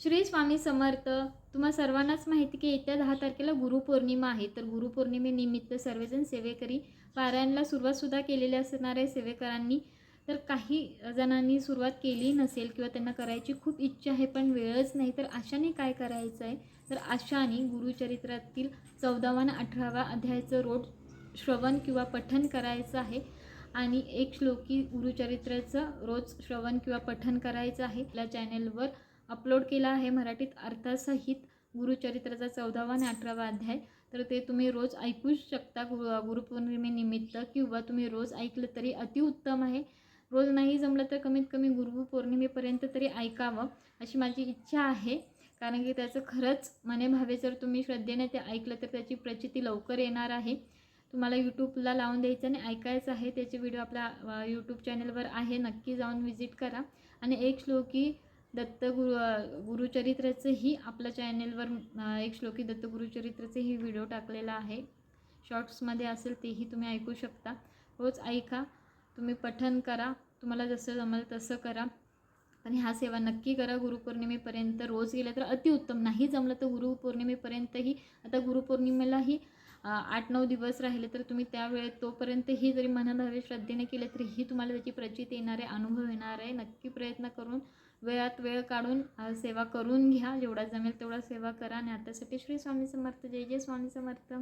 श्री स्वामी समर्थ. तुम्हा सर्वांनाच माहिती की येत्या 10 तारखेला गुरुपौर्णिमा आहे. तर गुरुपौर्णिमेनिमित्त सर्वजण सेवेकरी पारायणला सुरुवातसुद्धा केलेली असणार आहे सेवेकरांनी. तर काही जणांनी सुरुवात केली नसेल किंवा त्यांना करायची खूप इच्छा आहे पण वेळच नाही. तर अशाने काय करायचं आहे, तर अशाने गुरुचरित्रातील 14वा आणि 18वा अध्यायाचं रोज श्रवण किंवा पठण करायचं आहे. आणि एक श्लोकी गुरुचरित्राचं रोज श्रवण किंवा पठण करायचं आहे. आपल्या चॅनेलवर अपलोड केला आहे मराठीत अर्थासहित गुरुचरित्राचा 14वा आणि 18वा अध्याय. तर ते तुम्ही रोज ऐकू शकता गुरुपौर्णिमेनिमित्त, किंवा तुम्ही रोज ऐकलं तरी अतिउत्तम आहे. रोज नाही जमलं तर कमीत कमी गुरुपौर्णिमेपर्यंत तरी ऐकावं अशी माझी इच्छा आहे. कारण की त्याचं खरंच मनेभावे जर तुम्ही श्रद्धेने ते ऐकलं तर त्याची प्रचिती लवकर येणार आहे. तुम्हाला यूट्यूबला लावून द्यायचं आणि ऐकायचं आहे. त्याचे व्हिडिओ आपल्या यूट्यूब चॅनलवर आहे, नक्की जाऊन व्हिजिट करा. आणि एक श्लोकी गुरुचरित्राचंही आपल्या चॅनेलवर एक श्लोकी गुरुचरित्राचंही व्हिडिओ टाकलेला आहे. शॉर्ट्समध्ये असेल तेही तुम्ही ऐकू शकता. रोज ऐका, तुम्ही पठण करा, तुम्हाला जसं जमेल तसं करा. आणि हा सेवा नक्की करा गुरुपौर्णिमेपर्यंत. रोज गेलं तर अतिउत्तम, नाही जमलं तर गुरुपौर्णिमेपर्यंतही. आता गुरुपौर्णिमेलाही 8-9 दिवस राहिले तर तुम्ही त्यावेळेत तोपर्यंतही जरी मनाभावे श्रद्धेने केले तरीही तुम्हाला त्याची प्रचिती येणार आहे, अनुभव येणार आहे. नक्की प्रयत्न करून वेळात वेळ काढून सेवा करून घ्या. जेवढा जमेल तेवढा सेवा करा. आणि आतासाठी श्री स्वामी समर्थ. जय जय स्वामी समर्थ.